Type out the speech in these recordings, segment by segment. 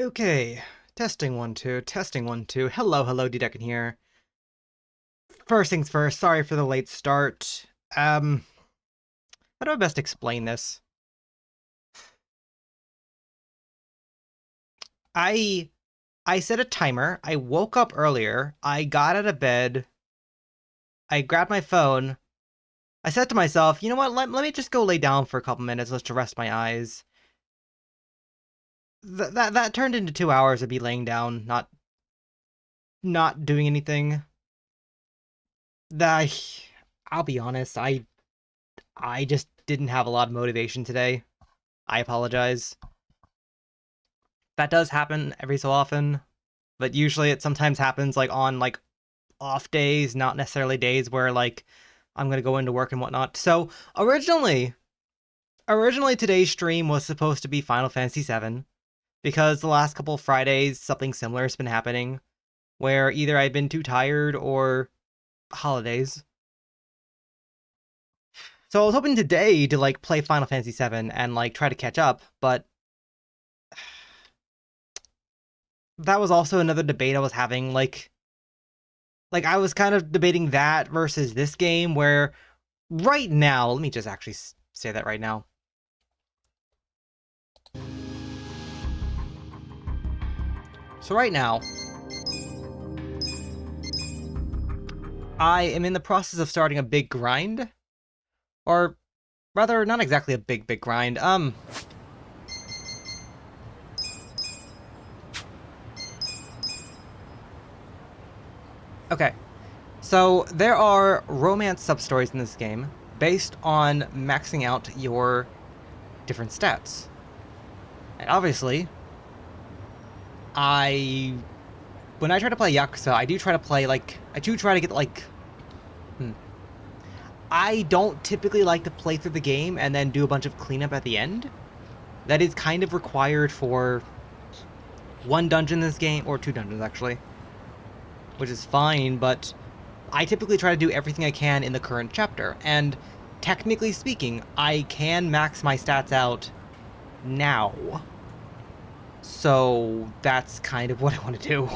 Okay, testing 1 2, testing 1 2. Hello, D-Decken here. First things first, sorry for the late start. How do I best explain this? I I set a timer, I woke up earlier, I got out of bed, I grabbed my phone, I said to myself, you know what, let me just go lay down for a couple minutes just to rest my eyes. That turned into 2 hours of me laying down, not doing anything. That I'll be honest, I just didn't have a lot of motivation today. I apologize. That does happen every so often, but usually it sometimes happens on off days, not necessarily days where I'm gonna go into work and whatnot. So originally today's stream was supposed to be Final Fantasy VII because the last couple of Fridays something similar has been happening, where either I've been too tired or holidays. So I was hoping today to play Final Fantasy VII and try to catch up, but that was also another debate I was having. I was kind of debating that versus this game, where right now, let me just actually say that right now. So right now, I am in the process of starting a big grind, or rather, not exactly a big grind. Okay. So there are romance sub-stories in this game based on maxing out your different stats. And obviously, when I try to play Yakuza, I do try to play I do try to get I don't typically like to play through the game and then do a bunch of cleanup at the end. That is kind of required for one dungeon in this game, or 2 dungeons actually, which is fine, but I typically try to do everything I can in the current chapter, and technically speaking, I can max my stats out now. So that's kind of what I want to do.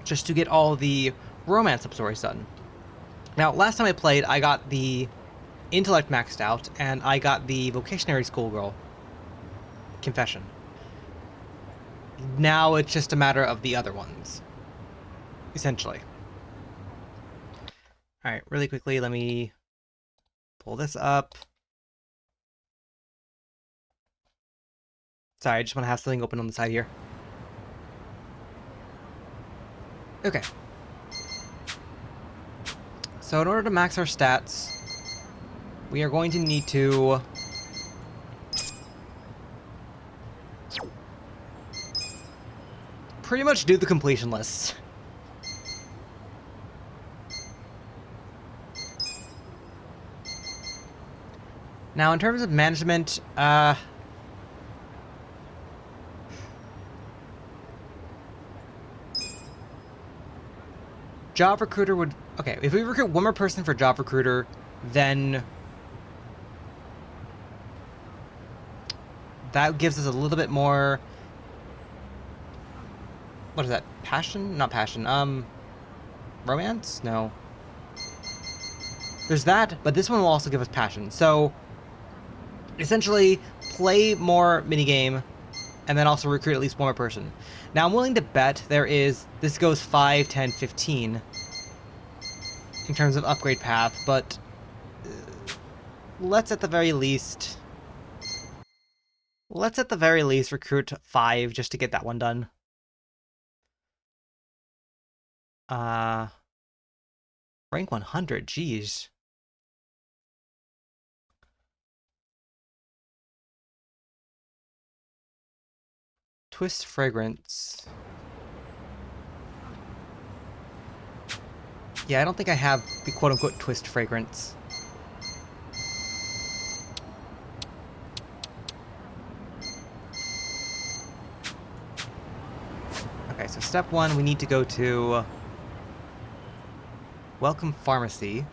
Just to get all the romance sub-stories done. Now, last time I played, I got the intellect maxed out, and I got the vocationary schoolgirl confession. Now it's just a matter of the other ones, essentially. Alright, really quickly, let me pull this up. Sorry, I just want to have something open on the side here. Okay. So in order to max our stats, we are going to need to pretty much do the completion list. Now, in terms of management, job recruiter would... Okay, if we recruit one more person for job recruiter, then that gives us a little bit more... What is that? Passion? Not passion. Romance? No. There's that, but this one will also give us passion. So, essentially, play more minigame, and then also recruit at least one more person. Now, I'm willing to bet this goes 5, 10, 15 in terms of upgrade path, but let's at the very least recruit 5 just to get that one done. Rank 100, geez. Twist fragrance. Yeah, I don't think I have the quote-unquote twist fragrance. Okay, so step 1, we need to go to Welcome Pharmacy.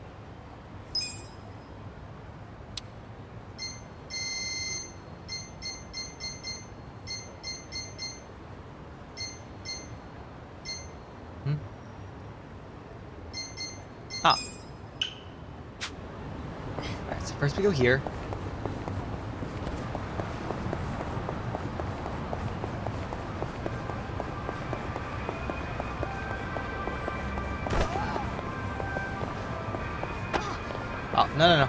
First we go here. Oh, no.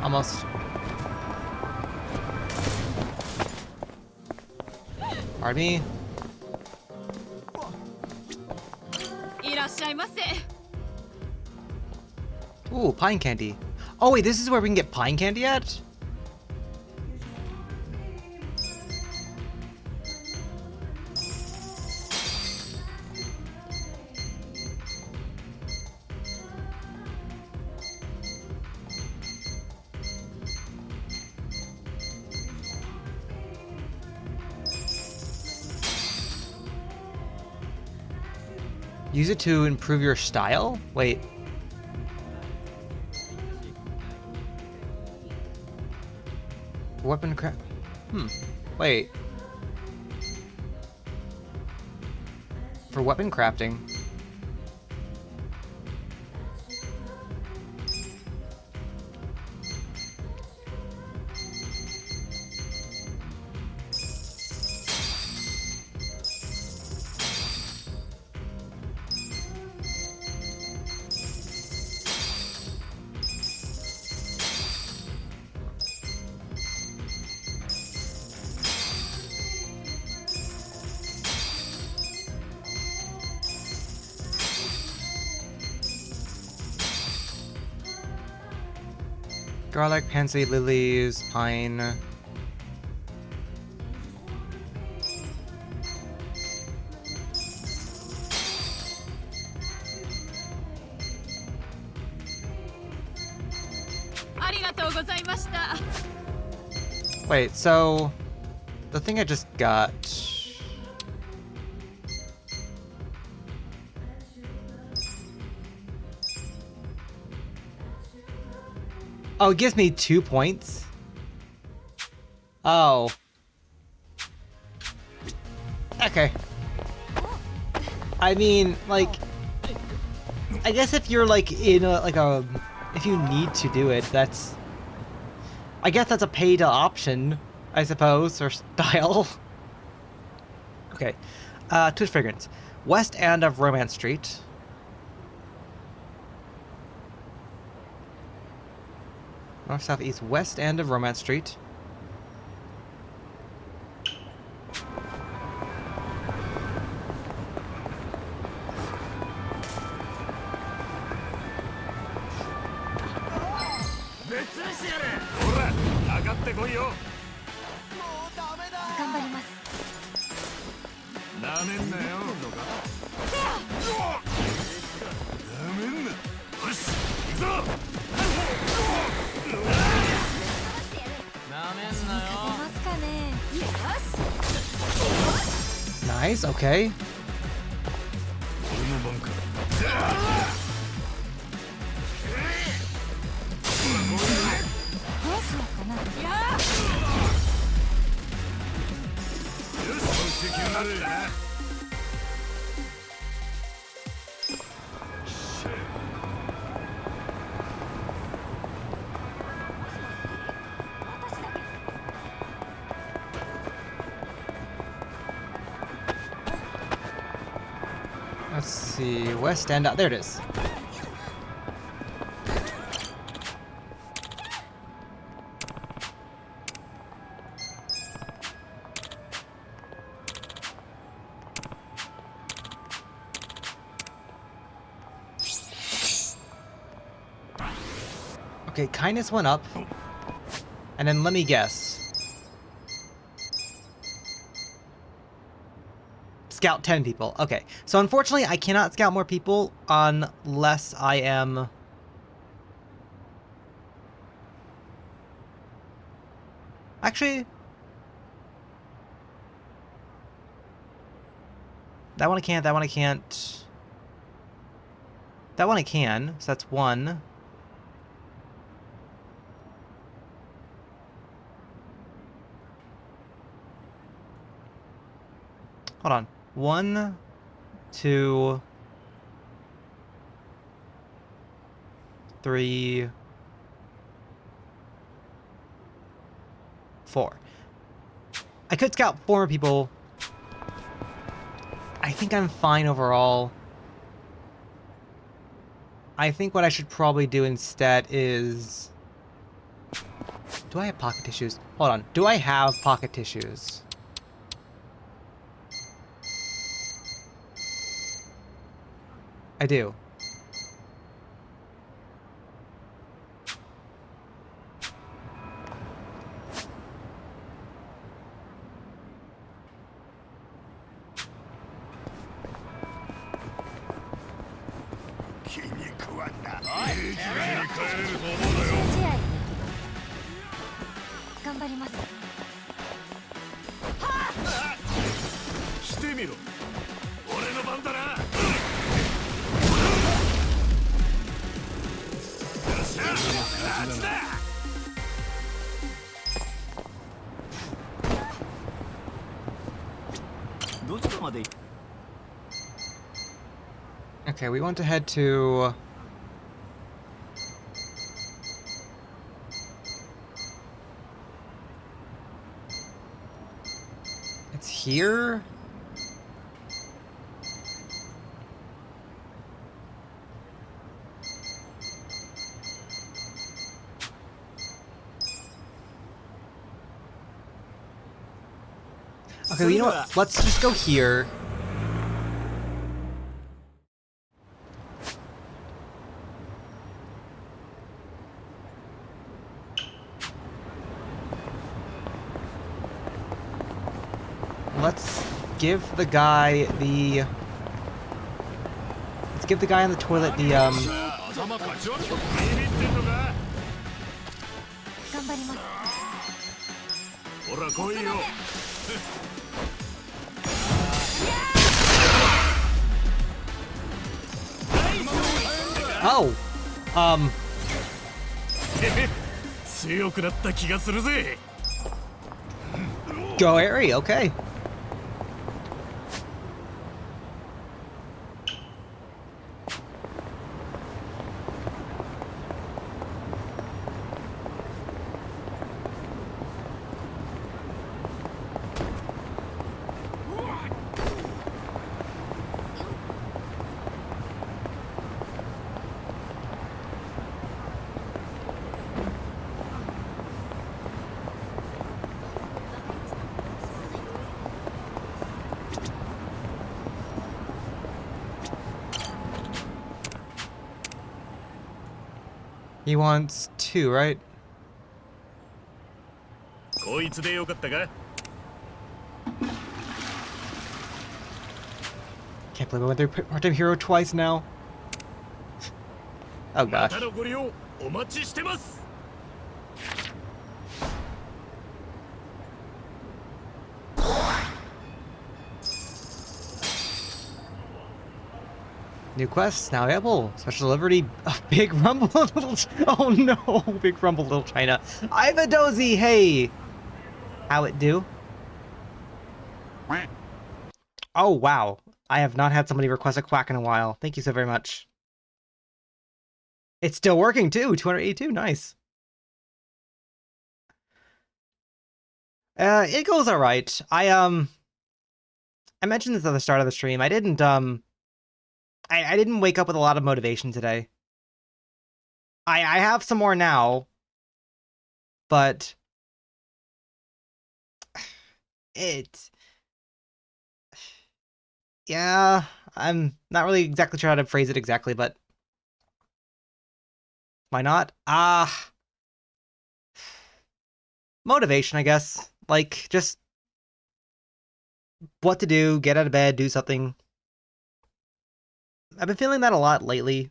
Almost. Pardon me. Ooh, pine candy. Oh wait, this is where we can get pine candy at? Use it to improve your style? Wait. Weapon craft. Wait. For weapon crafting. Garlic, pansy, lilies, pine. Wait, so the thing I just got. Oh, it gives me 2 points? Oh. Okay. I mean, like, I guess if you're like in a, if you need to do it, I guess that's a paid option, I suppose, or style. Okay. Twitch Fragrance. West end of Romance Street. North, south, east, west end of Romance Street. Nice, okay. Let's see, west end out. There it is. Okay, kindness went up. And then let me guess. Scout 10 people. Okay. So unfortunately, I cannot scout more people unless I am... Actually... That one I can't, that one I can't. That one I can, so that's one. Hold on. 1, 2, 3, 4. I could scout 4 more people. I think I'm fine overall. I think what I should probably do instead is... Do I have pocket tissues? Hold on. Do I have pocket tissues? I do. Okay, we want to head to... It's here? Okay, well, you know what? Let's just go here. Let's give the guy the... Let's give the guy on the toilet the, Oh! Go Harry, okay. He wants 2, right? Can't believe I went through part-time hero twice now. Oh gosh. New quests now available. Special delivery of Big Rumble Little... Oh no! Big Rumble Little China. Iva Dozy, hey! How it do? Oh wow. I have not had somebody request a quack in a while. Thank you so very much. It's still working too! 282, nice. It goes alright. I mentioned this at the start of the stream. I didn't wake up with a lot of motivation today. I have some more now, but yeah, I'm not really exactly sure how to phrase it exactly, but why not? Motivation, I guess. Like, just what to do, get out of bed, do something. I've been feeling that a lot lately.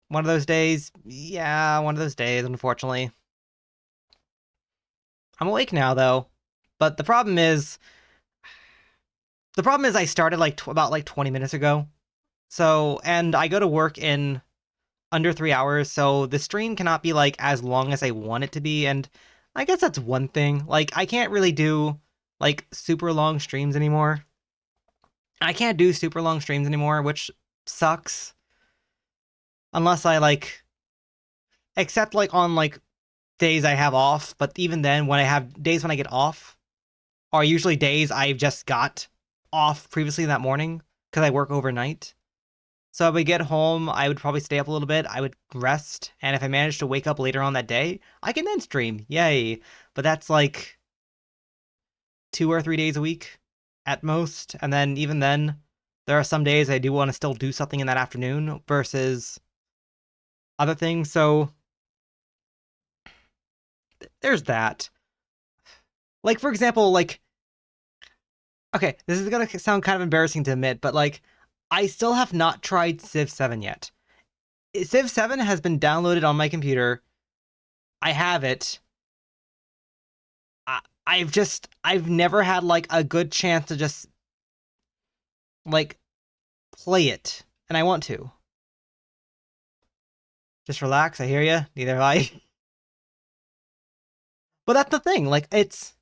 One of those days? Yeah, one of those days, unfortunately. I'm awake now, though. But the problem is... I started about 20 minutes ago. So, and I go to work in under 3 hours, so the stream cannot be, like, as long as I want it to be, and I guess that's one thing. Like, I can't really do, like, super long streams anymore. I can't do super long streams anymore, which sucks. Unless I like, except like on like days I have off, but even then when I have days when I get off are usually days I've just got off previously that morning because I work overnight. So if I get home, I would probably stay up a little bit, I would rest, and if I manage to wake up later on that day, I can then stream. Yay. But that's like 2 or 3 days a week at most, and then even then, there are some days I do want to still do something in that afternoon versus other things, so there's that. Like, for example, like, okay, this is gonna sound kind of embarrassing to admit, but like, I still have not tried Civ 7 yet. Civ 7 has been downloaded on my computer. I have it. I've never had like a good chance to just like play it, and I want to. Just relax, I hear you. Neither have I. But that's the thing, like, it's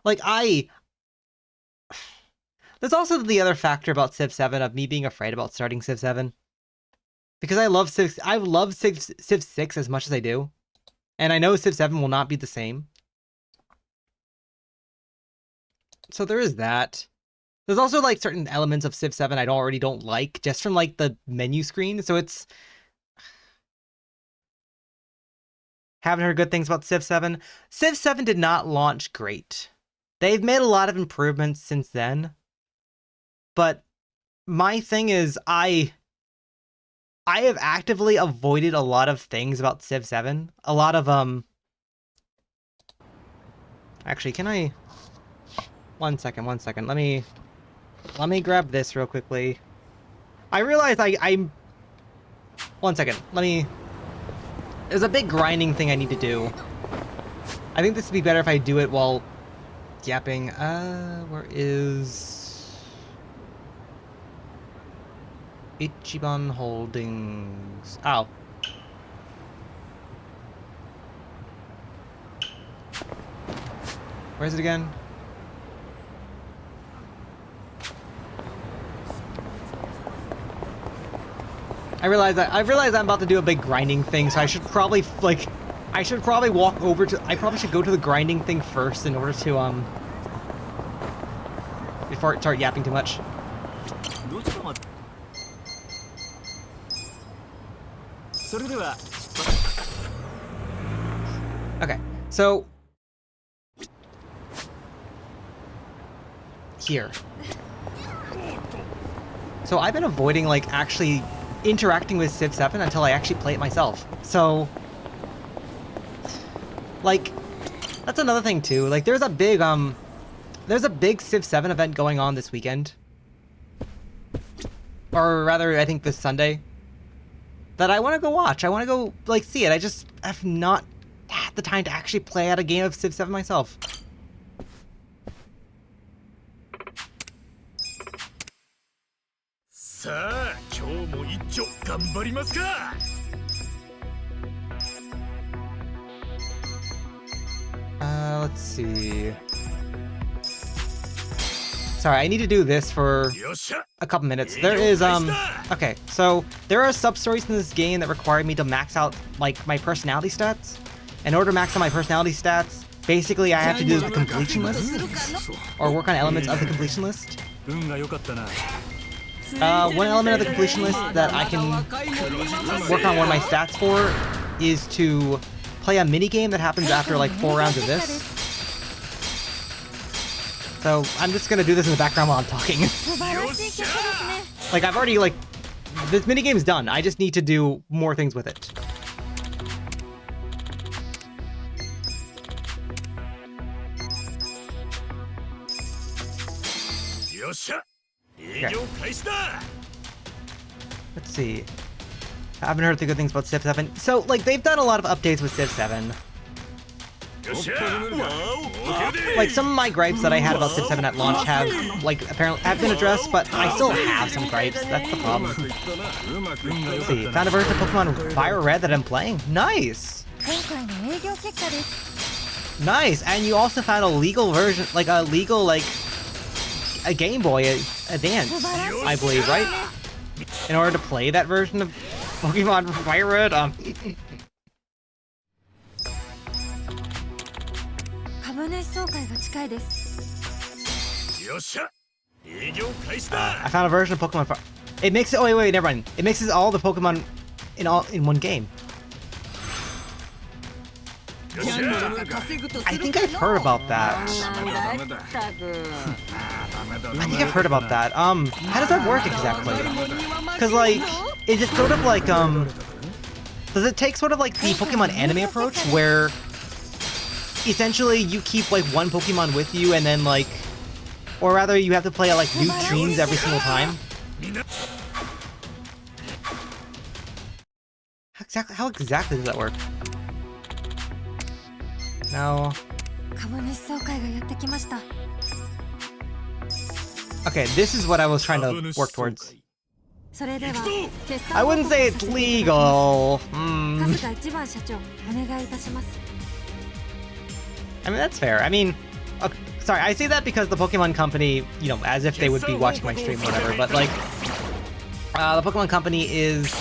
like there's also the other factor about Civ 7 of me being afraid about starting Civ 7. Because I love Civ 6 as much as I do. And I know Civ 7 will not be the same. So there is that. There's also like certain elements of Civ 7 I already don't like, just from like the menu screen, so it's... Haven't heard good things about Civ 7. Civ 7 did not launch great. They've made a lot of improvements since then. But my thing is, I have actively avoided a lot of things about Civ 7. A lot of, Actually, can I... One second. Let me grab this real quickly. I realize I'm... One second. There's a big grinding thing I need to do. I think this would be better if I do it while yapping. Where is... Ichiban Holdings... Oh. Where is it again? I realize I'm about to do a big grinding thing, so I should probably walk over to... I probably should go to the grinding thing first in order to, before I start yapping too much. Okay, so... Here. So I've been avoiding, like, actually interacting with Civ 7 until I actually play it myself. So... Like, that's another thing, too. Like, there's a big Civ 7 event going on this weekend. Or rather, I think this Sunday. That I want to go watch. I want to go, like, see it. I just have not had the time to actually play out a game of Civ 7 myself. Let's see. Sorry, I need to do this for a couple minutes. There is, okay, so there are sub-stories in this game that require me to max out, like, my personality stats. In order to max out my personality stats, basically I have to do the completion list, or work on elements of the completion list. One element of the completion list that I can work on one of my stats for is to play a mini-game that happens after, like, 4 rounds of this. So, I'm just gonna do this in the background while I'm talking. Like, I've already, like... This minigame's done. I just need to do more things with it. Okay. Let's see. I haven't heard the good things about Civ 7. So, like, they've done a lot of updates with Civ 7. Like, some of my gripes that I had about Civ 7 at launch have, like, apparently have been addressed, but I still have some gripes. That's the problem. Let's see. Found a version of Pokemon Fire Red that I'm playing. Nice! Nice! And you also found a legal version, like, a legal, like, a Game Boy Advance, I believe, right? In order to play that version of Pokemon Fire Red. I found a version of Pokemon Fire. It makes it. Oh wait, never mind. It mixes all the Pokemon in one game. I think I've heard about that. How does that work exactly? Because like, is it sort of like does it take sort of like the Pokemon anime approach where essentially you keep like one Pokemon with you and then like, or rather you have to play like new streams every single time? How exactly does that work? No. Okay, this is what I was trying to work towards. I wouldn't say it's legal. I mean, that's fair. I mean, sorry, I say that because the Pokemon Company, you know, as if they would be watching my stream or whatever, but like, the Pokemon Company is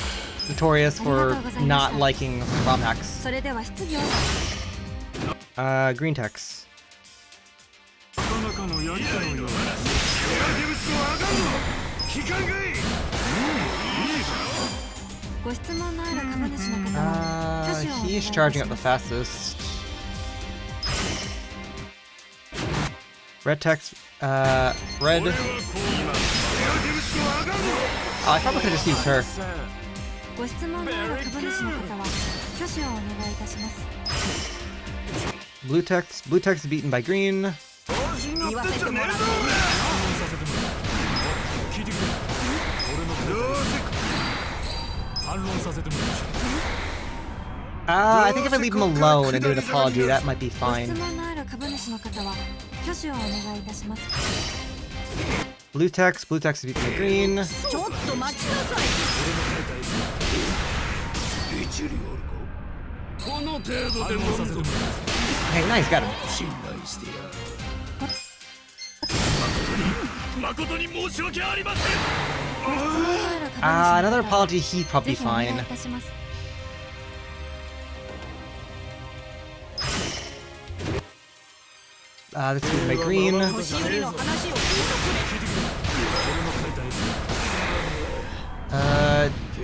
notorious for not liking ROM hacks. Green text. He's charging up the fastest. Red text, red. Oh, I probably could have just used her. Blue text is beaten by green. I think if I leave him alone and do an apology, that might be fine. Blue text is beaten by green. Hey, nice, got him. Another apology, he'd probably be fine. This is my green.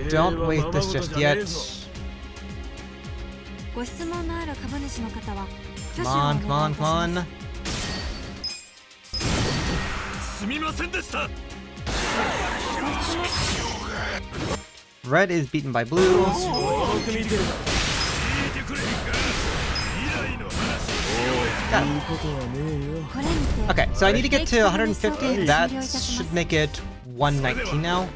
Don't wait this just yet. Come on. Red is beaten by blue. Okay, so I need to get to 150. That should make it 119 now.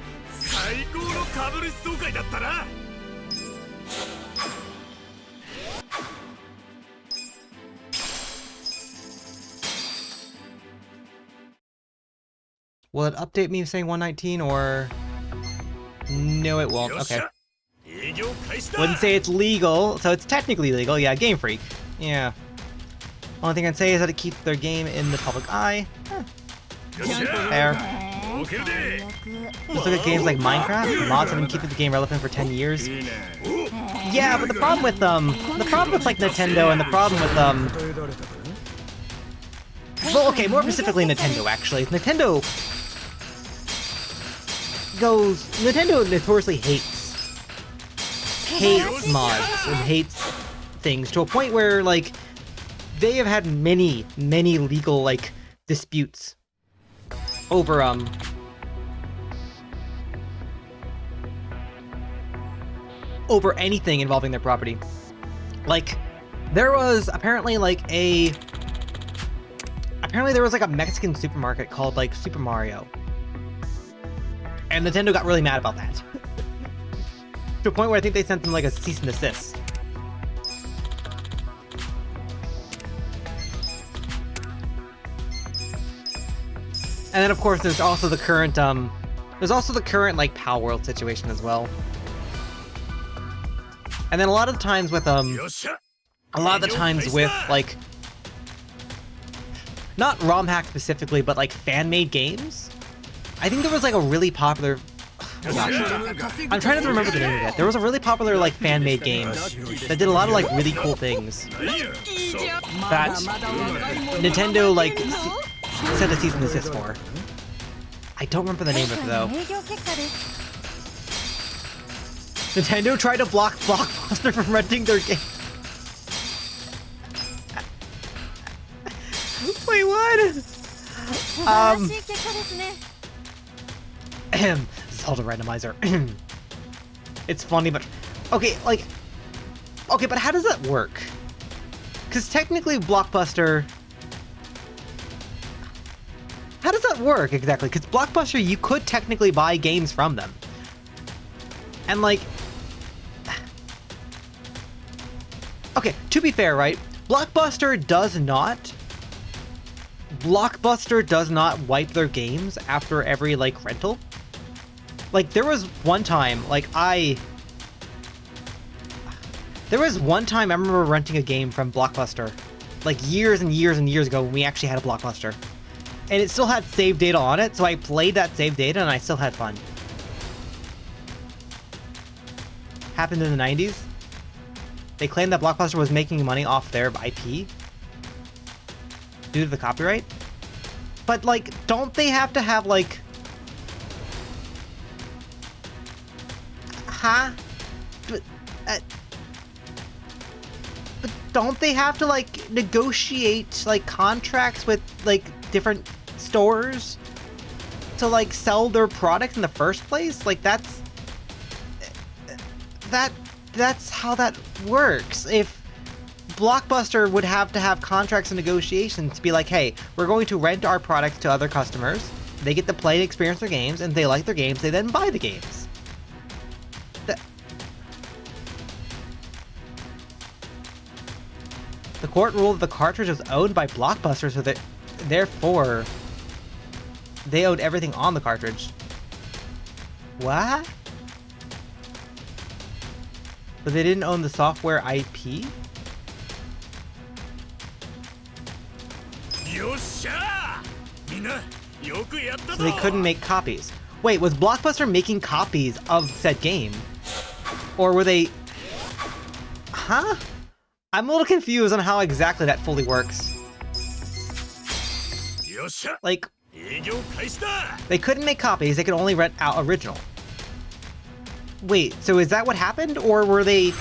Will it update me saying 119 or... No, it won't. Okay. Wouldn't say it's legal, so it's technically legal. Yeah, Game Freak. Yeah. Only thing I'd say is that it keeps their game in the public eye. Fair. Just look at games like Minecraft. Mods have been keeping the game relevant for 10 years. Yeah, but the problem with like Nintendo and the problem with well, okay, more specifically Nintendo actually. Nintendo notoriously hates mods and hates things to a point where like they have had many legal like disputes over anything involving their property. Like there was apparently there was like a Mexican supermarket called like Super Mario. And Nintendo got really mad about that. To a point where I think they sent them like a cease and desist. And then of course there's also the current like Pal World situation as well. And then a lot of the times with like not ROM hack specifically, but like fan-made games. I think there was like a really popular. Oh gosh. I'm trying to remember the name of it. There was a really popular like fan-made game that did a lot of like really cool things that Nintendo like sent a cease and desist for. I don't remember the name of it though. Nintendo tried to block Blockbuster from renting their game. Wait, what? Zelda randomizer. It's funny, but okay, like, okay, but how does that work? Because technically, Blockbuster. How does that work exactly? Because Blockbuster, you could technically buy games from them, and like, okay, to be fair, right? Blockbuster does not wipe their games after every like rental. Like there was one time I remember renting a game from Blockbuster like years and years and years ago when we actually had a Blockbuster, and it still had save data on it, so I played that save data and I still had fun. Happened in the 90s. They claimed that Blockbuster was making money off their IP due to the copyright. But like, don't they have to have like... Huh? But don't they have to like negotiate like contracts with like different stores to like sell their product in the first place? Like that's how that works. If Blockbuster would have to have contracts and negotiations to be like, hey, we're going to rent our products to other customers. They get to play and experience their games, and if they like their games, they then buy the games. The court ruled that the cartridge was owned by Blockbuster, so that therefore they owed everything on the cartridge. What? But they didn't own the software IP? So they couldn't make copies. Wait, was Blockbuster making copies of said game? Or were they... Huh? I'm a little confused on how exactly that fully works. Like, they couldn't make copies, they could only rent out original. Wait, so is that what happened? Or were they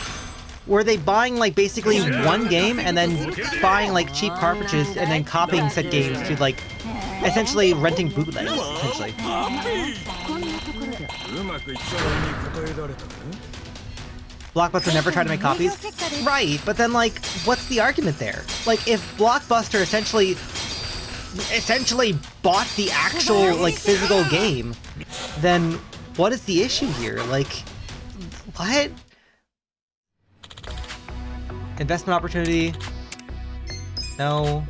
buying like basically one game and then buying like cheap cartridges and then copying said games to like essentially renting bootlegs, essentially? Blockbuster never tried to make copies? Right, but then like, what's the argument there? Like, if Blockbuster essentially bought the actual like physical game, then what is the issue here? Like, what? Investment opportunity? No.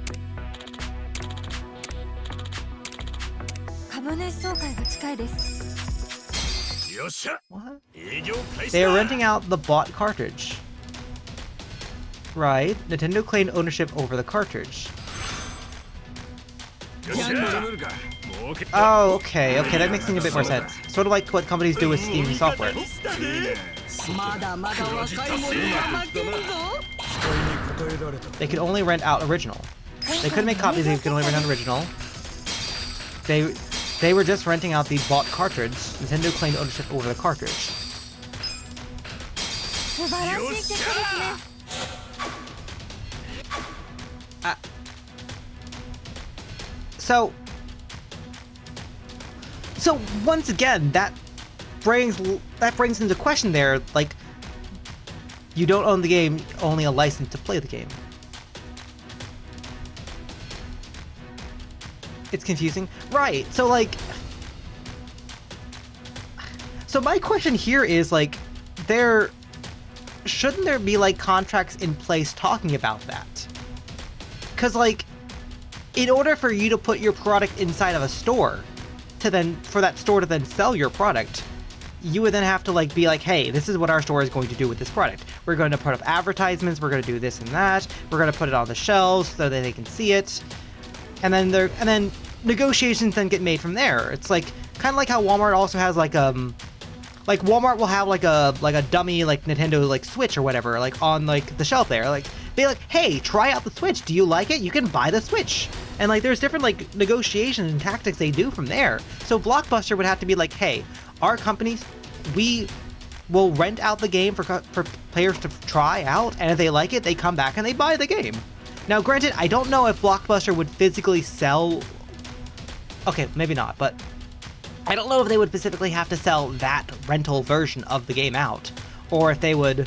What? They are renting out the bought cartridge. Right. Nintendo claimed ownership over the cartridge. Oh, okay, that makes things a bit more sense. Sort of like what companies do with Steam software. They could only rent out original. They couldn't make copies, they could only rent out original. They were just renting out the bought cartridge. Nintendo claimed ownership over the cartridge. So once again, that brings into question there, like, you don't own the game, only a license to play the game. It's confusing. Right, so like... So my question here is, like, shouldn't there be, like, contracts in place talking about that? Because, like, in order for you to put your product inside of a store, for that store to then sell your product, you would then have to like be like, hey, this is what our store is going to do with this product. We're going to put up advertisements, we're going to do this and that, we're going to put it on the shelves so that they can see it. and then negotiations then get made from there. It's like kind of like how Walmart also has like Walmart will have like a dummy like Nintendo like Switch or whatever like on like the shelf there, like be like, hey, try out the Switch, do you like it? You can buy the Switch. And like there's different like negotiations and tactics they do from there. So Blockbuster would have to be like, hey, our companies, we will rent out the game for players to try out, and if they like it, they come back and they buy the game. Now granted, I don't know if Blockbuster would physically sell, okay, maybe not, but I don't know if they would specifically have to sell that rental version of the game out, or if they would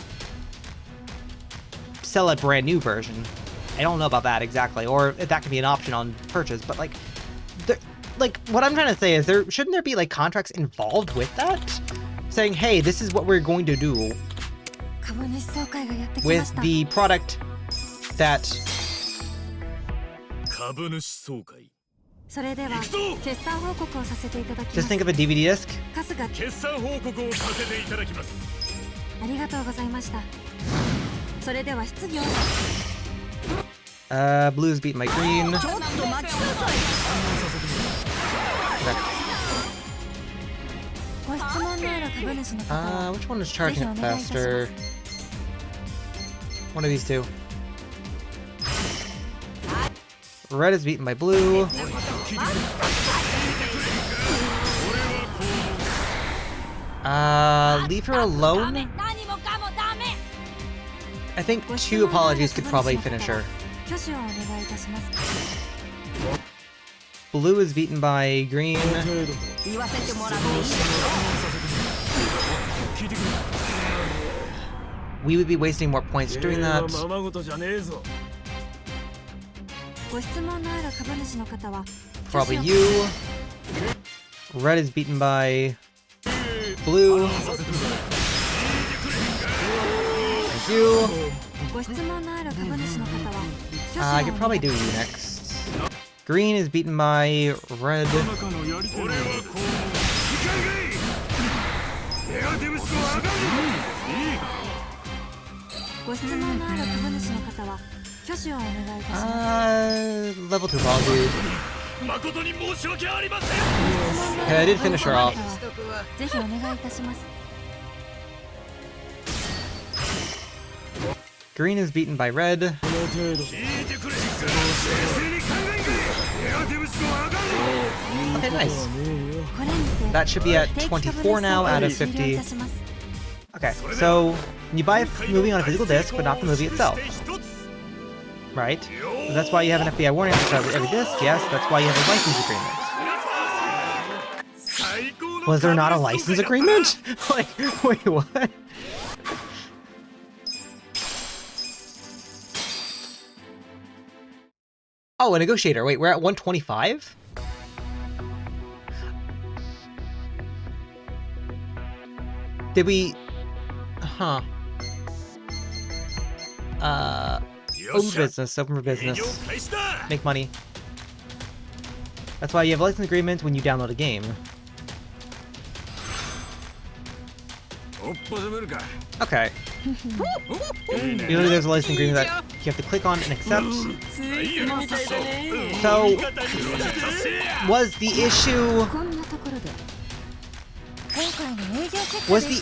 sell a brand new version. I don't know about that exactly, or if that could be an option on purchase, but like what I'm trying to say is shouldn't there be like contracts involved with that? Saying, hey, this is what we're going to do with the product that... Just think of a DVD disc. Blue is beaten by green. Which one is charging up faster? One of these two. Red is beaten by blue. Leave her alone? I think 2 apologies could probably finish her. Blue is beaten by green. We would be wasting more points doing that. Probably you. Red is beaten by blue. Thank you. I could probably do you next. Green is beaten by red. Level 2 apologies. Okay, I did finish her off. Green is beaten by red. Okay, nice. That should be at 24 now out of 50. Okay, so you buy a movie on a physical disc, but not the movie itself. Right? So that's why you have an FBI warning for every disc. Yes, that's why you have a license agreement. Was there not a license agreement? Like, wait, what? Oh, a negotiator. Wait, we're at 125? Did we... Huh. Open for business, open for business. Make money. That's why you have a license agreement when you download a game. Okay. You know there's a license agreement that you have to click on and accept. So, was the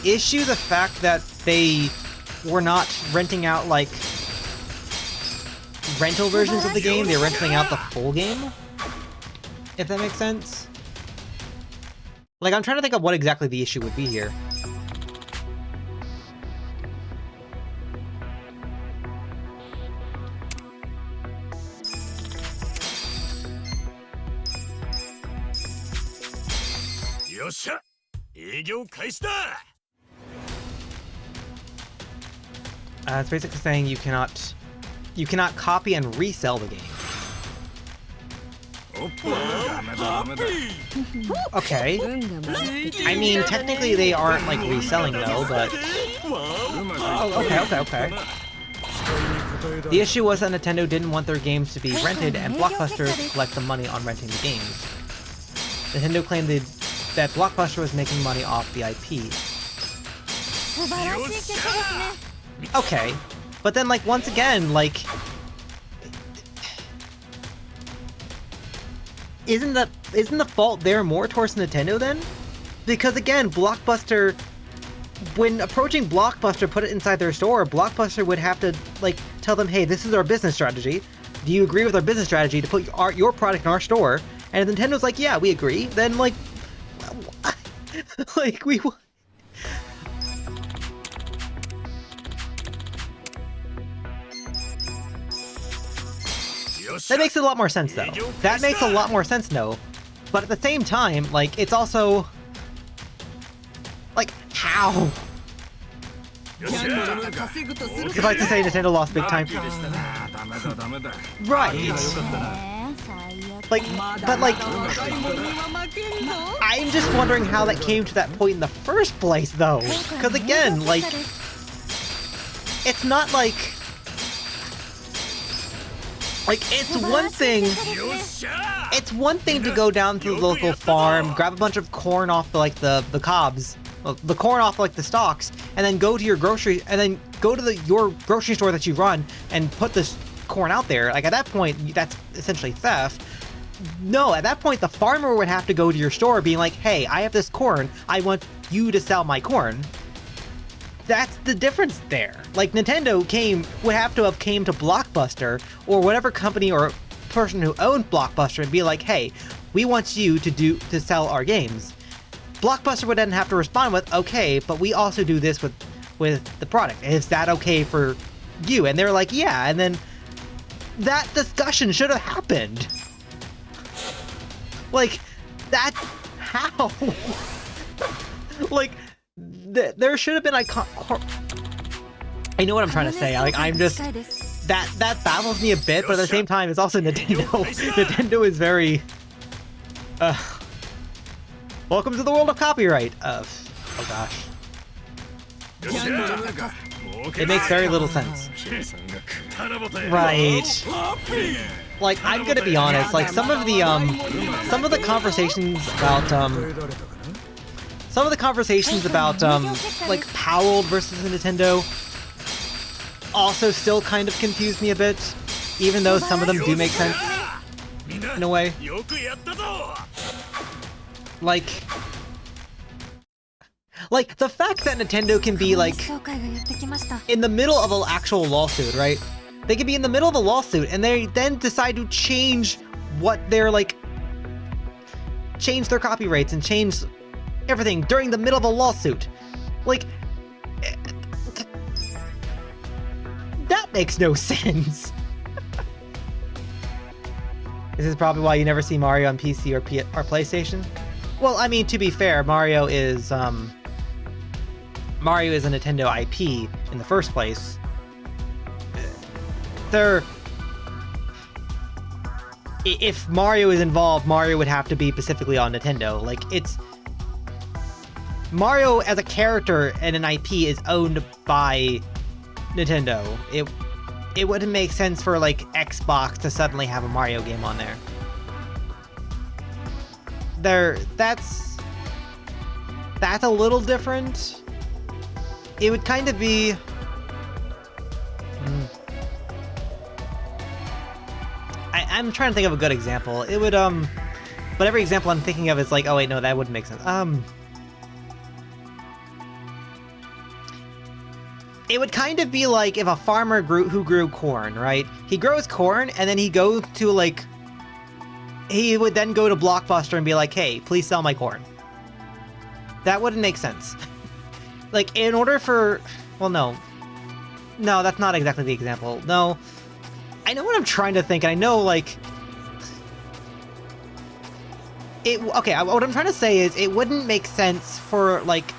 issue the fact that they were not renting out, like, rental versions of the game? They were renting out the full game? If that makes sense? Like, I'm trying to think of what exactly the issue would be here. It's basically saying you cannot copy and resell the game. Okay. I mean, technically they aren't like reselling though, but oh, okay. The issue was that Nintendo didn't want their games to be rented, and Blockbuster collect the money on renting the games. Nintendo claimed that Blockbuster was making money off the IP. Okay, but then, like, once again, like... isn't the fault there more towards Nintendo then? Because again, Blockbuster, when approaching Blockbuster, put it inside their store, Blockbuster would have to like tell them, hey, this is our business strategy. Do you agree with our business strategy to put your product in our store? And if Nintendo's like, yeah, we agree, then like, like we. That makes a lot more sense, though. That makes a lot more sense, no. But at the same time, like, it's also... Like, how? You'd like to say Nintendo lost big time. Right. Like, but like... I'm just wondering how that came to that point in the first place, though. Because again, like... It's not like... Like, it's one thing to go down to the local farm, grab a bunch of corn off the cobs, the corn off like the stalks, and then go to your grocery, and then go to your grocery store that you run and put this corn out there. Like, at that point, that's essentially theft. No, at that point, the farmer would have to go to your store being like, hey, I have this corn, I want you to sell my corn. That's the difference there. Like, Nintendo would have to have came to Blockbuster or whatever company or person who owned Blockbuster and be like, hey, we want you to sell our games. Blockbuster would then have to respond with, okay, but we also do this with the product. Is that okay for you? And they're like, yeah, and then that discussion should have happened. Like, that, how? Like, there should have been I know what I'm trying to say. Like, I'm just that baffles me a bit, but at the same time, it's also Nintendo. Nintendo is very. Welcome to the world of copyright. Oh gosh. It makes very little sense. Right. Like, I'm gonna be honest. Like, some of the conversations about like Powell versus Nintendo also still kind of confuse me a bit, even though some of them do make sense in a way. Like the fact that Nintendo can be like in the middle of an actual lawsuit, right? They can be in the middle of a lawsuit and they then decide to change what they're like, change their copyrights and change everything during the middle of a lawsuit. Like, that makes no sense. This is probably why you never see Mario on PC or PlayStation. Well, I mean, to be fair, Mario is a Nintendo IP in the first place. If Mario is involved, Mario would have to be specifically on Nintendo. Like, Mario as a character and an IP is owned by Nintendo. It wouldn't make sense for like Xbox to suddenly have a Mario game on there. That's a little different. It would kind of be I'm trying to think of a good example. It would but every example I'm thinking of is like, oh wait, no, that wouldn't make sense. It would kind of be like if a farmer who grew corn, right? He grows corn and then he would then go to Blockbuster and be like, hey, please sell my corn. That wouldn't make sense. Like, in order for, well, no, that's not exactly the example. No, I know what I'm trying to think. And I know, like, okay, what I'm trying to say is it wouldn't make sense for, like,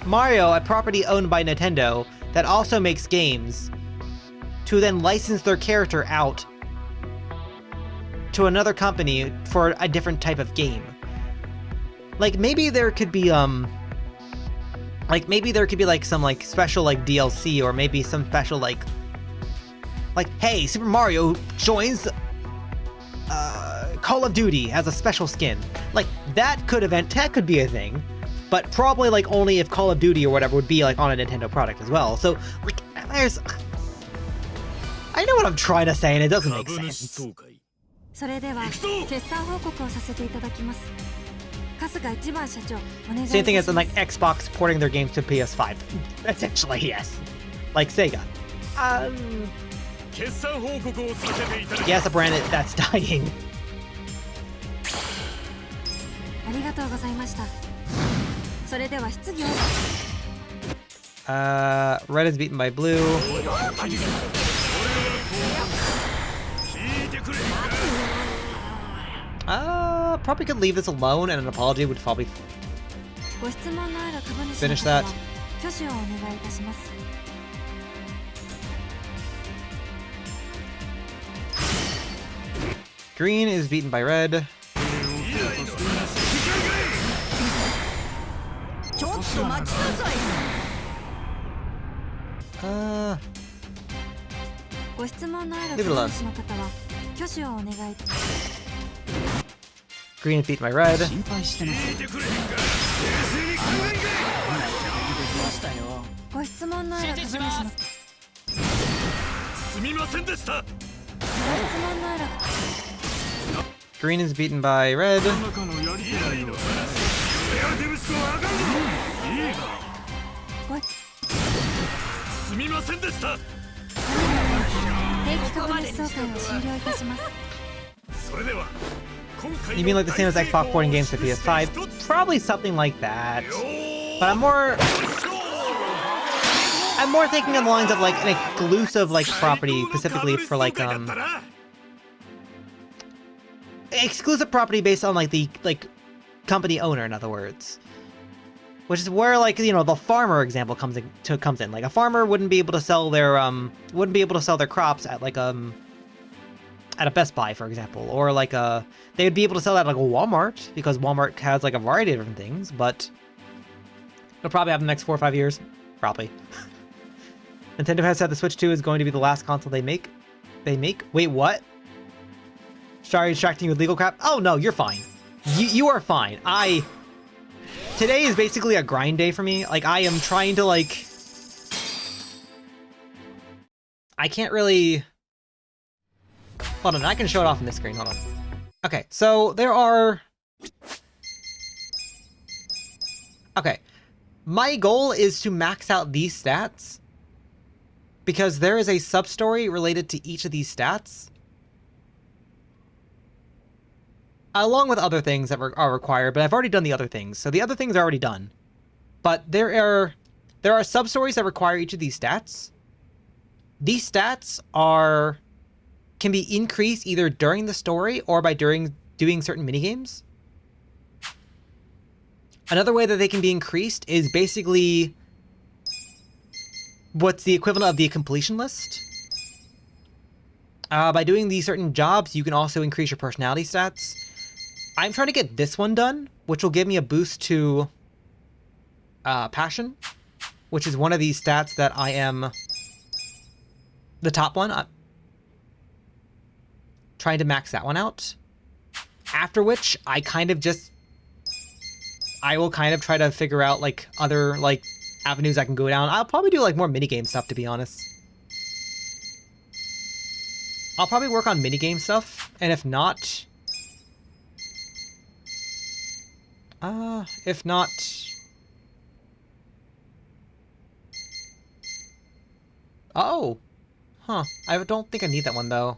Mario, a property owned by Nintendo that also makes games, to then license their character out to another company for a different type of game. Like, maybe there could be some like special like DLC, or maybe some special like hey, Super Mario joins Call of Duty as a special skin. Like, that could be a thing. But probably, like, only if Call of Duty or whatever would be, like, on a Nintendo product as well. So, like, I know what I'm trying to say, and it doesn't make sense. それでは決算報告をさせていただきます。春日一番社長、お願いします。 Same thing as in like Xbox porting their games to PS5. Essentially, yes. Like Sega. Yes, a brand that's dying. ありがとうございました。それでは質疑を。Red is beaten by blue. Probably could leave this alone, and an apology would probably finish that. Green is beaten by red. Leave it alone. Green is beaten by red. Green is beaten by red. You mean like the same as Xbox porting games to PS5? Probably something like that. But I'm more thinking on the lines of like an exclusive like property, specifically for like exclusive property based on like the company owner, in other words. Which is where, like, you know, the farmer example comes in. Like, a farmer wouldn't be able to sell their crops at like at a Best Buy, for example, or like they would be able to sell that at like a Walmart, because Walmart has like a variety of different things, but it'll probably happen in the next 4 or 5 years, probably. Nintendo has said the Switch 2 is going to be the last console they make. Wait, what? Sorry, distracting you with legal crap. Oh no, you're fine. You are fine. Today is basically a grind day for me. Like, I am trying to, like... I can't really... Hold on, I can show it off on this screen. Hold on. Okay, so there are... Okay. My goal is to max out these stats, because there is a sub-story related to each of these stats, along with other things that are required, but I've already done the other things, so the other things are already done. But there are sub-stories that require each of these stats. These stats can be increased either during the story or by doing certain minigames. Another way that they can be increased is basically what's the equivalent of the completion list. By doing these certain jobs, you can also increase your personality stats. I'm trying to get this one done, which will give me a boost to passion, which is one of these stats that I am the top one. I'm trying to max that one out. After which, I will kind of try to figure out like other like avenues I can go down. I'll probably do like more minigame stuff, to be honest. I'll probably work on minigame stuff, and if not... Oh! Huh. I don't think I need that one, though.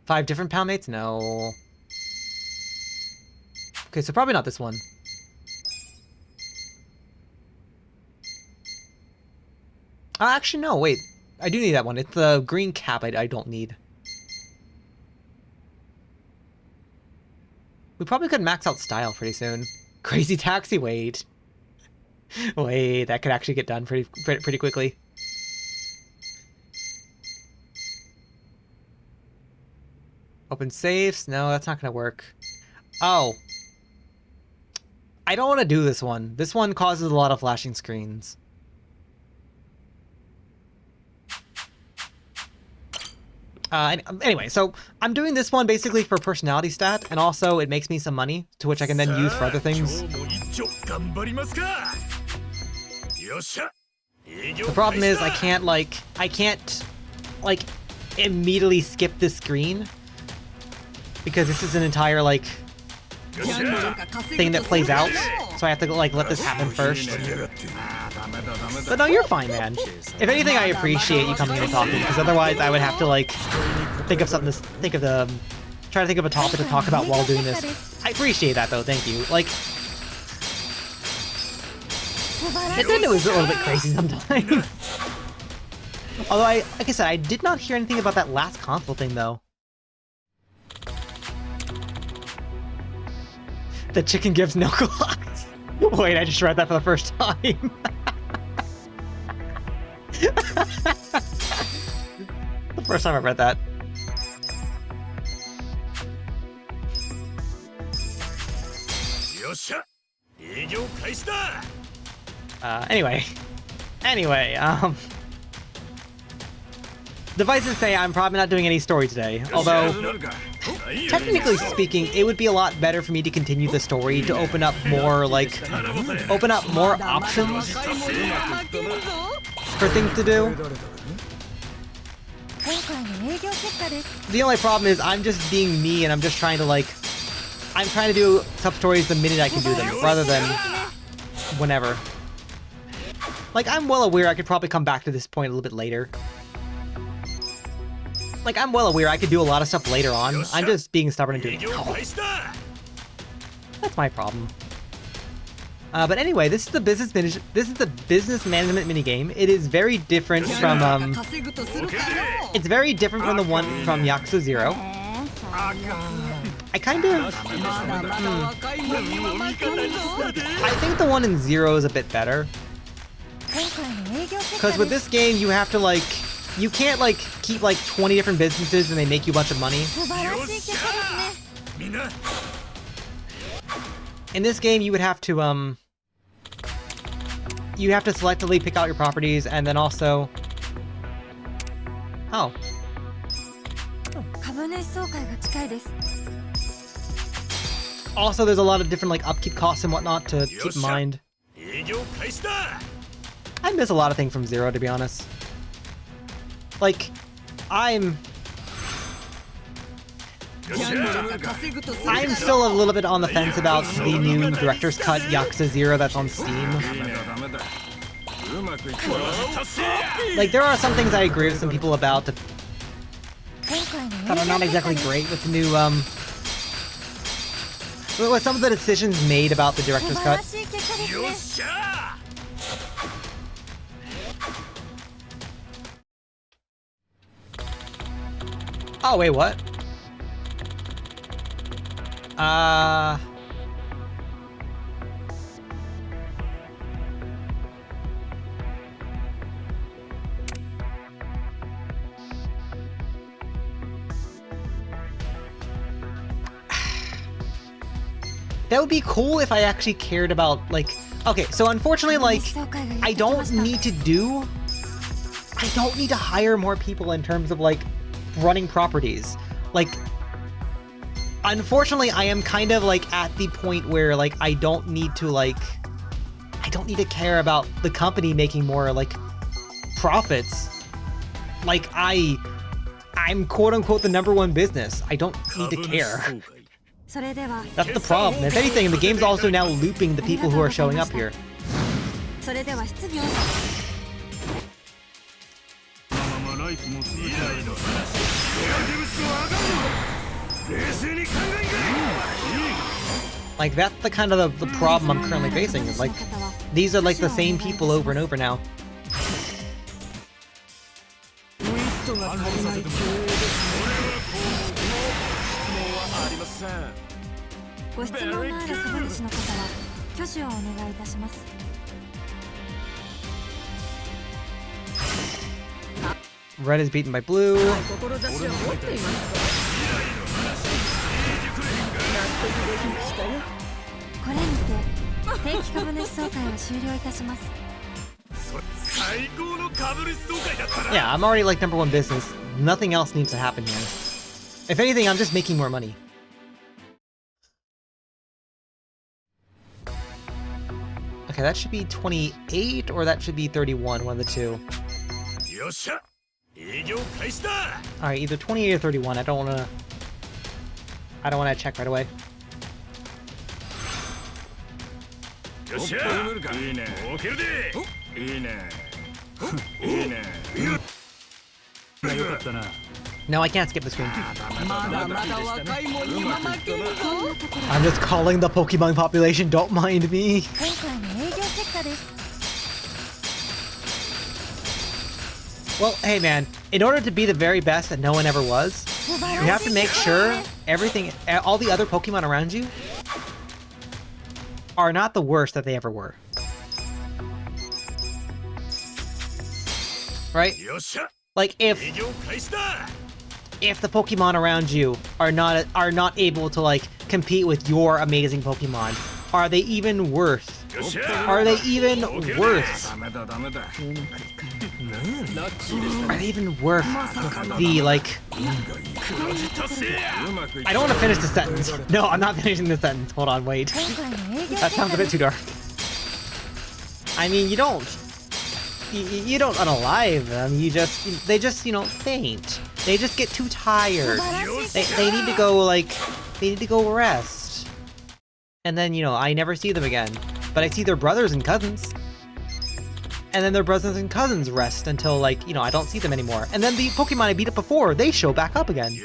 5 different pound mates? No. Okay, so probably not this one. Actually, no, wait. I do need that one. It's the green cap I don't need. We probably could max out style pretty soon. Crazy taxi, wait. Wait, that could actually get done pretty quickly. Open safes? No, that's not gonna work. Oh. I don't want to do this one. This one causes a lot of flashing screens. Anyway, so I'm doing this one basically for personality stat, and also it makes me some money, to which I can then use for other things. The problem is I can't immediately skip this screen because this is an entire like thing that plays out, so I have to like let this happen first. But no, you're fine, man. If anything, I appreciate you coming in and talking, because otherwise I would have to like think of something to try to think of a topic to talk about while doing this. I appreciate that though, thank you. Like, Nintendo is a little bit crazy sometimes. Although like I said, I did not hear anything about that last console thing though. The chicken gives no clocks. Wait, I just read that for the first time. The first time I read that. Anyway, devices say I'm probably not doing any story today, although technically speaking, it would be a lot better for me to continue the story to open up more, like, options for things to do. The only problem is I'm just being me and I'm just trying to, like, I'm trying to do sub-stories the minute I can do them, rather than whenever. Like, I'm well aware I could probably come back to this point a little bit later. Like, I'm well aware I could do a lot of stuff later on. I'm just being stubborn and doing it now. That's my problem. But anyway, this is the business management minigame. It is very different from it's very different from the one from Yakuza 0. I kind of I think the one in 0 is a bit better. Because with this game, you have to like you can't like keep like 20 different businesses and they make you a bunch of money. In this game, you would have to selectively pick out your properties and then also Also, there's a lot of different like upkeep costs and whatnot to keep in mind. I miss a lot of things from 0, to be honest. Like, I'm still a little bit on the fence about the new Director's Cut Yakuza 0 that's on Steam. Like, there are some things I agree with some people about that are not exactly great with the new, with some of the decisions made about the Director's Cut. Oh, wait, what? That would be cool if I actually cared about, like... Okay, so unfortunately, like, I don't need to hire more people in terms of, like, running properties. Like, unfortunately, I am kind of, like, at the point where, like, I don't need to care about the company making more, like, profits. Like, I'm quote-unquote the #1 business. I don't need to care. That's the problem. If anything, the game's also now looping the people who are showing up here. Like, that's the kind of the problem I'm currently facing, is like, these are like the same people over and over now. Red is beaten by blue. Yeah, I'm already like #1 business. Nothing else needs to happen here. If anything, I'm just making more money. Okay, that should be 28 or that should be 31, one of the two. All right, either 28 or 31. I don't want to check right away. No, I can't skip the screen. I'm just calling the Pokemon population, don't mind me. Well, hey man, in order to be the very best that no one ever was, you have to make sure all the other Pokemon around you are not the worst that they ever were. Right? Like if the Pokemon around you are not able to like compete with your amazing Pokemon, are they even worth? Are they even worth? Are they even worth the like? I don't want to finish the sentence. No, I'm not finishing the sentence. Hold on, wait. That sounds a bit too dark. I mean, you don't unalive them. They just faint. They just get too tired. They need to go rest. And then I never see them again. But I see their brothers and cousins. And then their brothers and cousins rest until I don't see them anymore. And then the Pokemon I beat up before, they show back up again.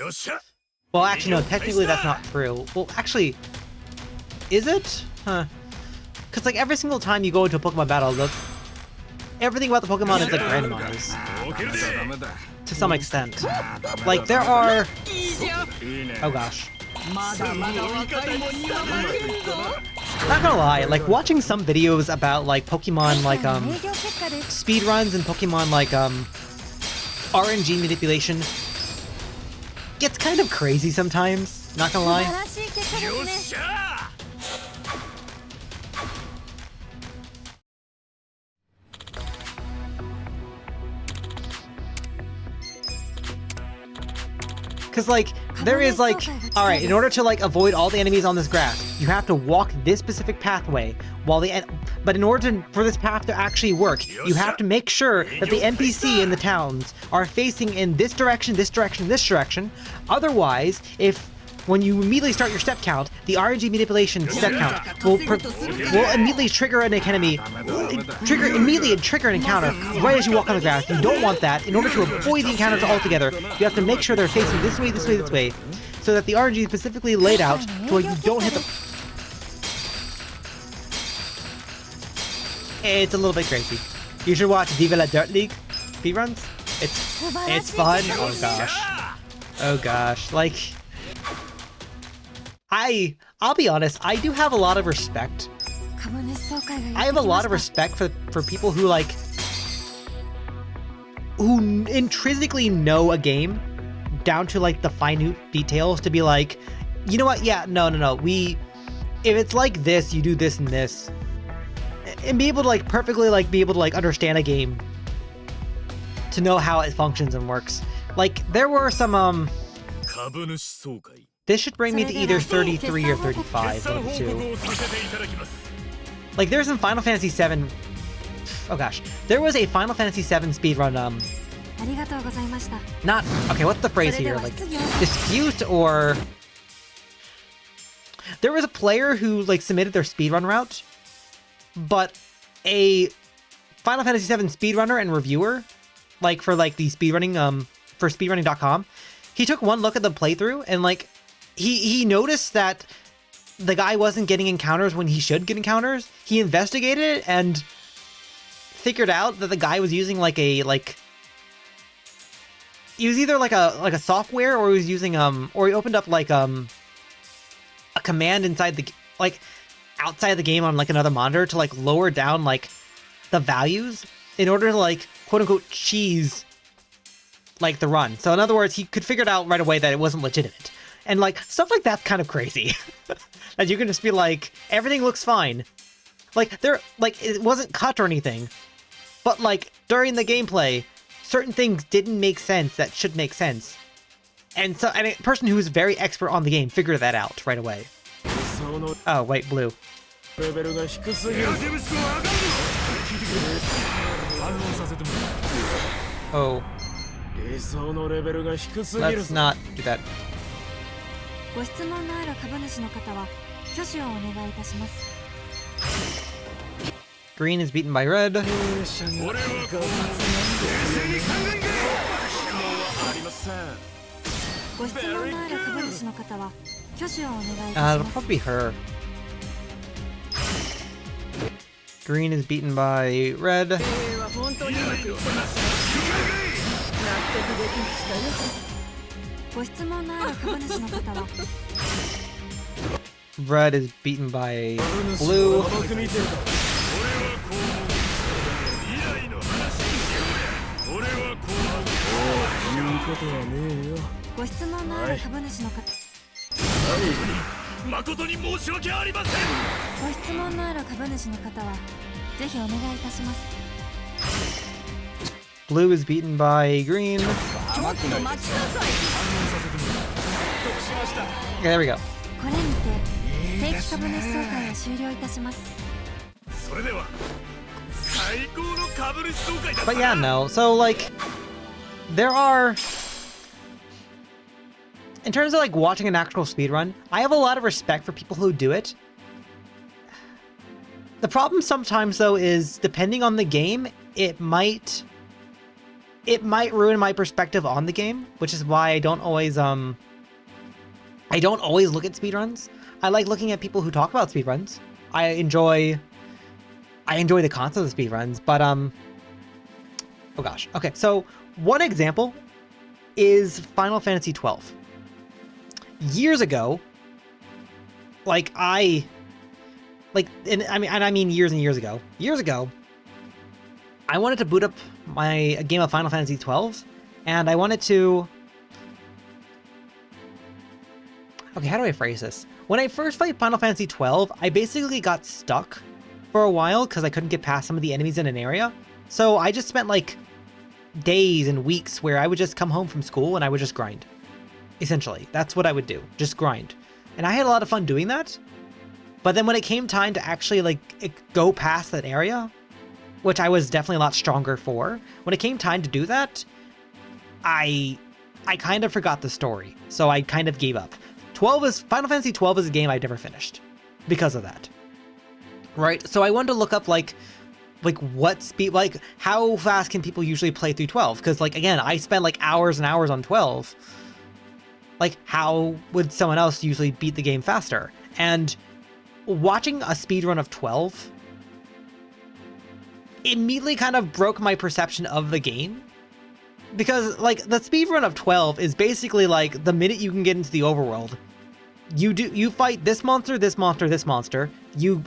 Well, actually no, technically that's not true. Well, actually, is it? Huh. Because every single time you go into a Pokemon battle, everything about the Pokemon is randomized. To some extent. Like there are... Oh gosh. Not gonna lie, watching some videos about Pokemon speedruns and Pokemon RNG manipulation gets kind of crazy sometimes, not gonna lie. Because, there is, alright, in order to, avoid all the enemies on this grass, you have to walk this specific pathway, but in order for this path to actually work, you have to make sure that the NPC in the towns are facing in this direction, this direction, this direction. Otherwise, when you immediately start your step count, the RNG manipulation step count will immediately trigger an enemy, trigger an encounter right as you walk on the grass. You don't want that. In order to avoid the encounters altogether, you have to make sure they're facing this way, this way, this way, so that the RNG is specifically laid out to where you don't hit them. It's a little bit crazy. You should watch Viva la Dirt League speedruns. It's fun. Oh gosh. Oh gosh. I'll be honest, I do have a lot of respect. I have a lot of respect for people who who intrinsically know a game down to the minute details to be you know what? Yeah, no. If it's like this, you do this and this, and be able to perfectly be able to understand a game to know how it functions and works. There were some This should bring me to either 33 or 35, one of the two. There's some Final Fantasy VII... Oh gosh. There was a Final Fantasy VII speedrun, not... Okay, what's the phrase here? Dispute or... There was a player who, submitted their speedrun route, but a Final Fantasy VII speedrunner and reviewer, for, the speedrunning, for speedrunning.com, he took one look at the playthrough, and, he noticed that the guy wasn't getting encounters when he should get encounters. He investigated it and figured out that the guy was using he was either a software, or he was using or he opened up a command inside the outside the game on another monitor to lower down the values in order to quote unquote cheese the run. So in other words, he could figure it out right away that it wasn't legitimate. And stuff like that's kind of crazy. That you can just be everything looks fine. It wasn't cut or anything. But during the gameplay, certain things didn't make sense that should make sense. And so a person who's very expert on the game figured that out right away. Oh, wait, blue. Oh. Let's not do that. ご質問のある株主の方は挙手をお願いいたします。 Green is beaten by red. ご質問のある株主の方は挙手をお願いいたし It'll ます。 probably be her. Green is beaten by red. ご質問のある株主の方は Red is beaten by blue. ご質問のある株主の方誠に申し訳ありません。ご質問のある株主の方はぜひお願いいたします。 Blue is beaten by green. ちょっと待ちなさい。 Okay, there we go. これにて定期株主総会を終了いたします。 それでは最高の株主総会だった But yeah, no. So like, there are. In terms of like watching an actual speedrun, I have a lot of respect for people who do it. The problem sometimes though is depending on the game, it might ruin my perspective on the game, which is why I don't always look at speedruns. I like looking at people who talk about speedruns. I enjoy the concept of speedruns, but oh gosh. Okay, so one example is Final Fantasy XII. Years ago, I mean years and years ago. Years ago, I wanted to boot up a game of Final Fantasy XII, and I wanted to. Okay, how do I phrase this? When I first played Final Fantasy XII, I basically got stuck for a while because I couldn't get past some of the enemies in an area. So I just spent like days and weeks where I would just come home from school and I would just grind. Essentially, that's what I would do, just grind. And I had a lot of fun doing that. But then when it came time to actually go past that area, which I was definitely a lot stronger for, when it came time to do that, I kind of forgot the story. So I kind of gave up. Final Fantasy XII is a game I've never finished because of that. Right? So I wanted to look up what speed, how fast can people usually play through 12? Because again, I spent hours and hours on 12. How would someone else usually beat the game faster? And watching a speedrun of 12 immediately kind of broke my perception of the game. Because, the speedrun of 12 is basically, the minute you can get into the overworld, you fight this monster, this monster, this monster, you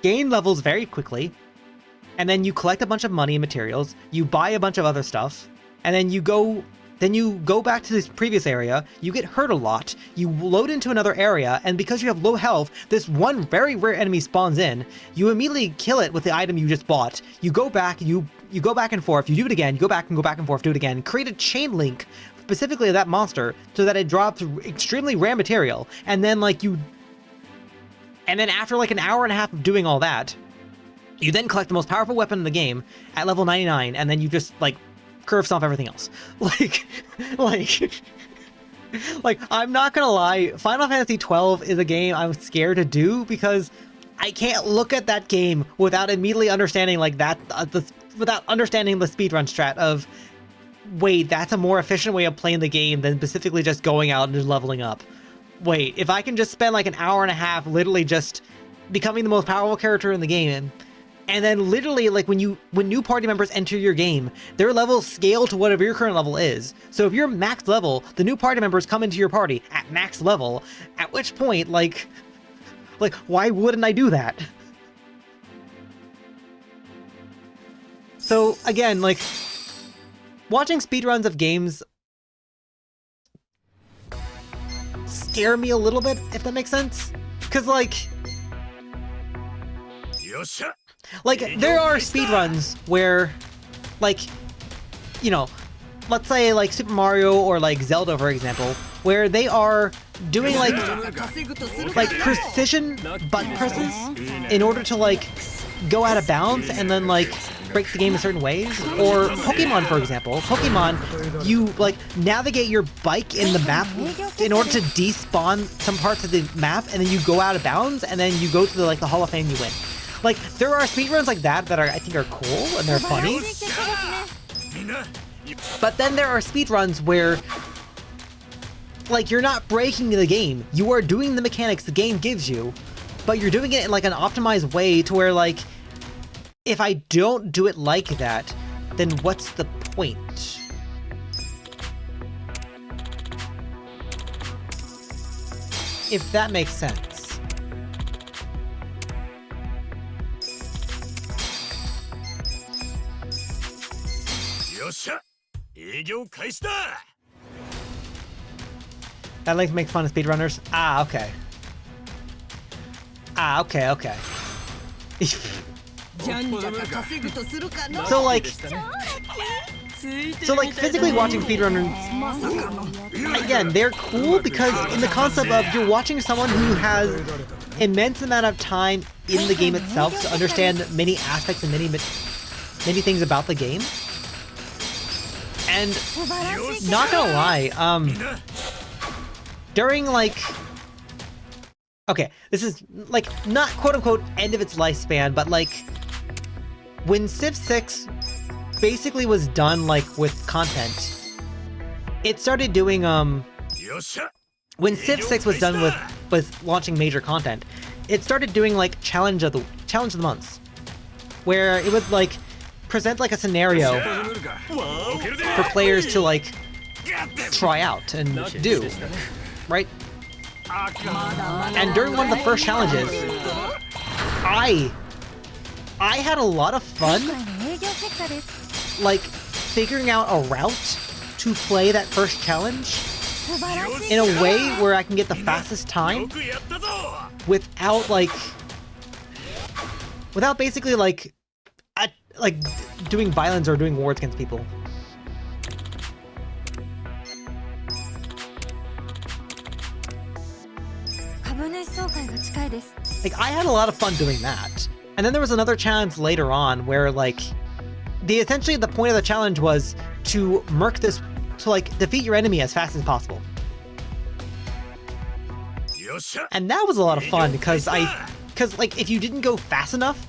gain levels very quickly, and then you collect a bunch of money and materials, you buy a bunch of other stuff, and then you go back to this previous area, you get hurt a lot, you load into another area, and because you have low health, this one very rare enemy spawns in, you immediately kill it with the item you just bought, you go back, you go back and forth, you do it again, you go back and forth, do it again, create a chain link specifically of that monster so that it drops extremely rare material, and then after an hour and a half of doing all that, you then collect the most powerful weapon in the game at level 99, and then you just curve stomp everything else. I'm not gonna lie, Final Fantasy XII is a game I'm scared to do because I can't look at that game without immediately understanding without understanding the speedrun strat of, wait, that's a more efficient way of playing the game than specifically just going out and just leveling up. Wait, if I can just spend an hour and a half literally just becoming the most powerful character in the game, and then literally when new party members enter your game, their levels scale to whatever your current level is. So if you're max level, the new party members come into your party at max level, at which point why wouldn't I do that? So again, watching speedruns of games scare me a little bit, if that makes sense. Cause there are speedruns where, let's say Super Mario or Zelda, for example, where they are doing precision button presses in order to go out of bounds, and then breaks the game in certain ways. Or Pokemon, for example. Pokemon, you like navigate your bike in the map in order to despawn some parts of the map, and then you go out of bounds, and then you go to the Hall of Fame, you win. Like, there are speedruns like that are, I think, are cool and they're funny. But then there are speedruns where, like, you're not breaking the game. You are doing the mechanics the game gives you, but you're doing it in like an optimized way to where, like, if I don't do it like that, then what's the point? If that makes sense. That like makes fun of speedrunners? Ah, okay. Ah, okay, okay. So like physically watching speedrunners, again, they're cool because in the concept of you're watching someone who has immense amount of time in the game itself to understand many aspects and many things about the game. And not gonna lie, during like, okay, this is like not quote unquote end of its lifespan, but like when Civ 6 basically was done like with content, it started doing when Civ 6 was done with launching major content, it started doing like challenge of the months, where it would like present like a scenario for players to like try out and do, right? And during one of the first challenges, I had a lot of fun like figuring out a route to play that first challenge in a way where I can get the fastest time without basically like doing violence or doing wars against people. Like, I had a lot of fun doing that. And then there was another challenge later on where like essentially the point of the challenge was to like defeat your enemy as fast as possible. And that was a lot of fun because like if you didn't go fast enough,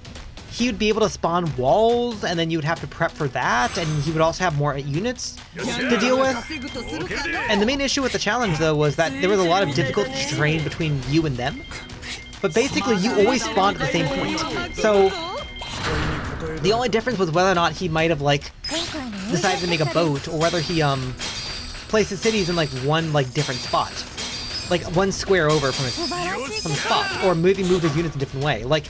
he would be able to spawn walls, and then you would have to prep for that, and he would also have more units to deal with. And the main issue with the challenge, though, was that there was a lot of difficulty strain between you and them. But basically, you always spawned at the same point. So the only difference was whether or not he might have like decided to make a boat, or whether he placed his cities in like one like different spot, like one square over from the spot, or moved his units a different way, like.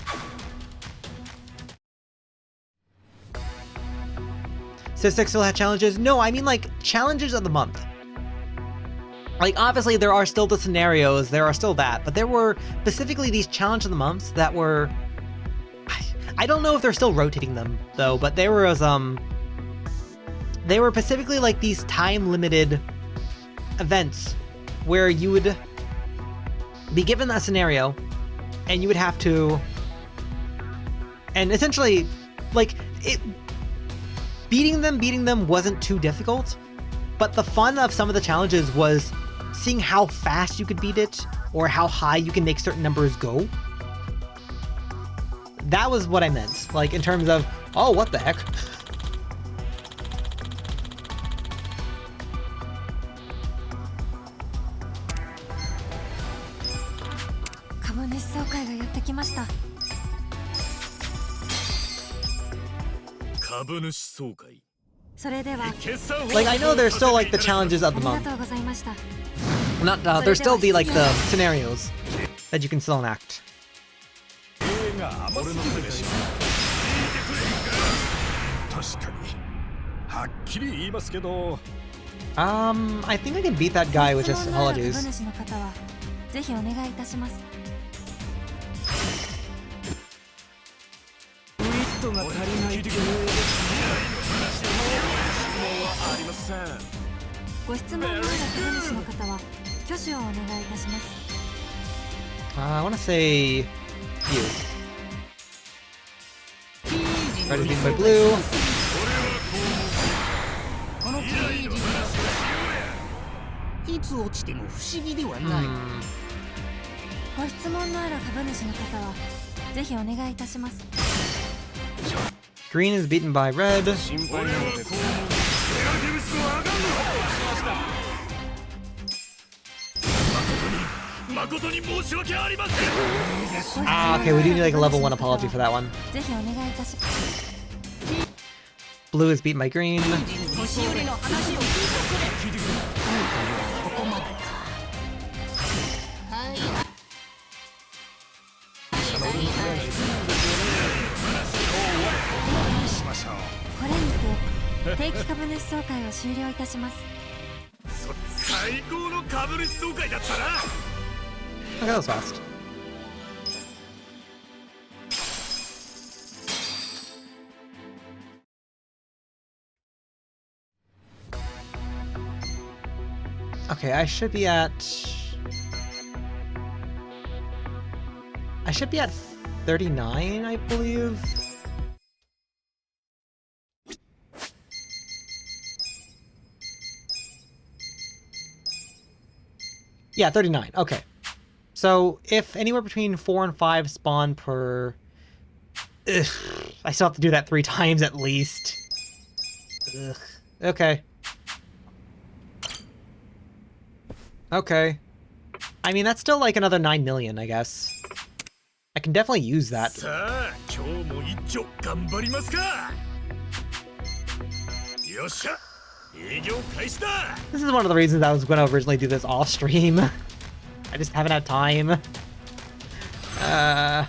Civ 6 still had challenges? No, I mean like challenges of the month. Like obviously there are still the scenarios, there are still that, but there were specifically these challenge of the months that were, I don't know if they're still rotating them though, but they were specifically like these time limited events where you would be given a scenario and you would have to, and essentially like beating them wasn't too difficult, but the fun of some of the challenges was seeing how fast you could beat it, or how high you can make certain numbers go. That was what I meant, like in terms of, oh, what the heck? Like, I know there's still like the challenges of the month. There's still the like the scenarios that you can still enact. I think I can beat that guy with just apologies. I want to say you. Red is beaten by blue. このクレイジーないつ落ちても不思議ではない。ご質問のある株主の方はぜひお願いいたします。 Green is beaten by red. 心配なのですネガティブスコア上がる誠に申し訳ありません。 Ah, okay, we do need like a level 1 apology for that one. ぜひお願いいたします。 Blue is beaten by green. 年寄りの話を聞いてくれ。ここまでか。はい。これにて定期株主総会を終了いたします。最高の株主総会だったな。 Okay, that was fast. Okay, I should be at 39, I believe. Yeah, 39. Okay. So, if anywhere between 4 and 5 spawn per... Ugh, I still have to do that 3 times at least. Ugh. Okay. Okay. I mean, that's still like another 9 million, I guess. I can definitely use that. さあ、今日も一丁頑張りますか。よっしゃ、営業開始だ。 This is one of the reasons I was going to originally do this off stream. I just haven't had time. Alright.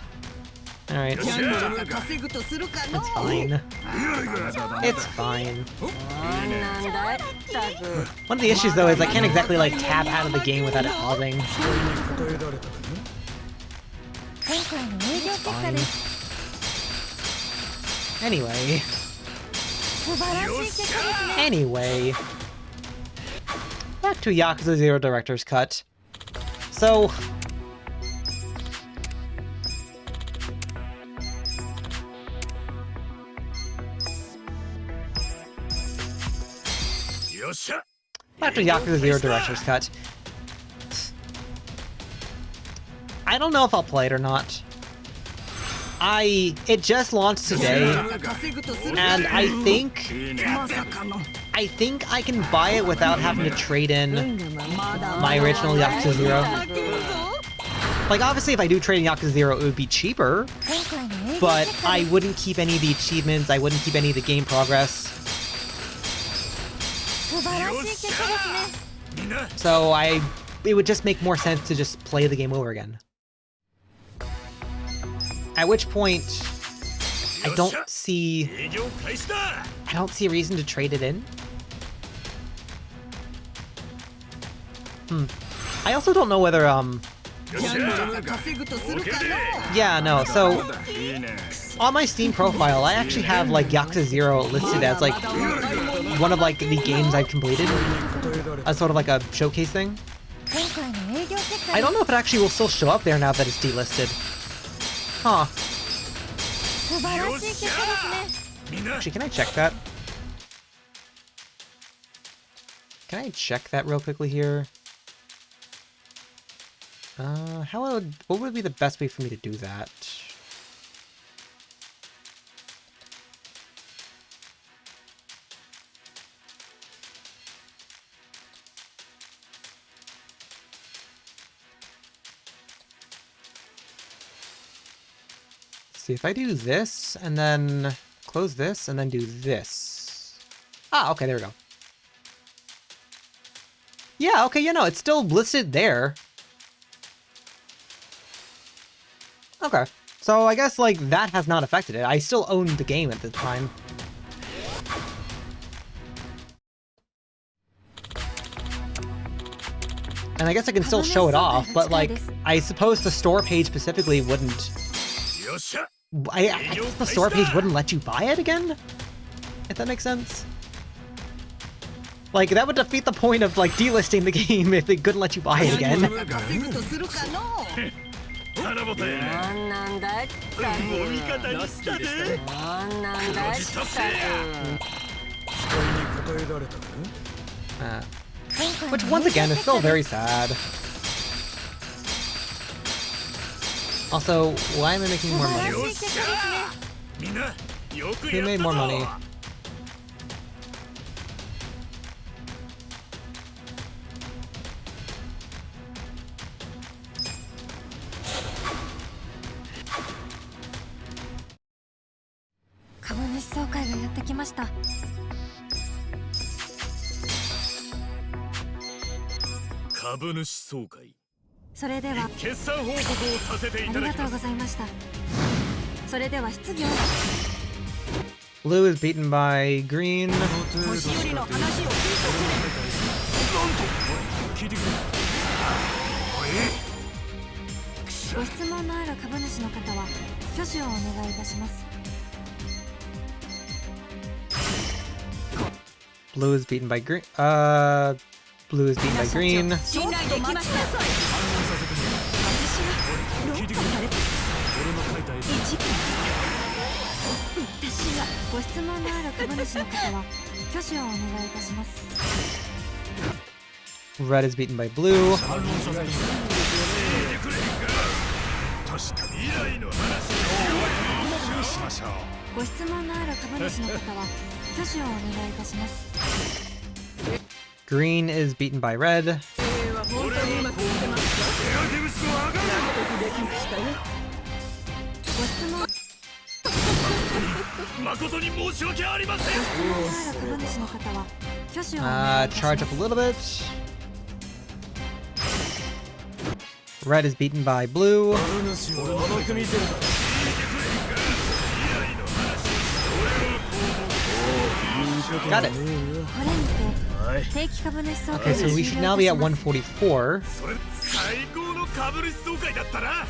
ギャンブルが稼ぐとするかの。 It's fine. It's fine. なんだったく。 One of the issues though is I can't exactly like tap out of the game without it pausing. 今回の営業結果です。 Anyway. 素晴らしい結果ですね。 Anyway. Back to Yakuza 0 Director's Cut. So... Back to Yakuza 0 Director's Cut. I don't know if I'll play it or not. It just launched today, and I think I can buy it without having to trade in my original Yakuza 0. Like, obviously if I do trade in Yakuza 0, it would be cheaper, but I wouldn't keep any of the achievements, I wouldn't keep any of the game progress. So it would just make more sense to just play the game over again. At which point, I don't see a reason to trade it in. I also don't know whether yeah, no, so on my Steam profile I actually have like Yakuza 0 listed as like one of like the games I've completed as sort of like a showcase thing. I don't know if it actually will still show up there now that it's delisted. Huh. Actually, can I check that? Can I check that real quickly here? What would be the best way for me to do that? See, if I do this, and then close this, and then do this. Ah, okay, there we go. Yeah, okay, you know, it's still listed there. Okay, so I guess, like, that has not affected it. I still owned the game at the time. And I guess I can still show it off, but, like, I suppose the store page specifically wouldn't... I guess the store page wouldn't let you buy it again? If that makes sense? Like, that would defeat the point of, like, delisting the game if it couldn't let you buy it again. 棚ぼたえなんなんだいったくもみ方にしたでなんなんだいったく期待に応えられたか Which once again is still very sad. Also, why am I making more money? よっしゃーみんなよく Who や made った more ぞ money? 株主総会がやってきました。株主総会それでは決算報告をさせていありがとうただきますございました。それでは質疑を Blue is beaten by green. 年寄りの話を聞いて聞いてくれご質問のある株主の方は挙手をお願いいたします。 Blue is beaten by green. Blue is beaten by green. 信頼できました聞いてくれ俺の書いた絵私がご質問のある株主の方は挙手をお願いいたします。 Red is beaten by blue. 反論させてもらう聞いてくれへんか確かに未来の話をしましょうご質問のある株主の方は挙手をお願いいたします。 Green is beaten by red. は本当にうまくいってますよ手当て息子はあかん納得できましたよご質問誠に申し訳ありませんのある株主の方は挙手をお願いいたしま Charge す。 up a little bit. Red is beaten by blue. 株主を甘く見てるだろ聞いてくれへんか未来の話俺はこう思う Got it. これにて定期株主総 Okay, 会 so を we 終 should 了 now い be た at します。 144. それ最高の株主総会だったな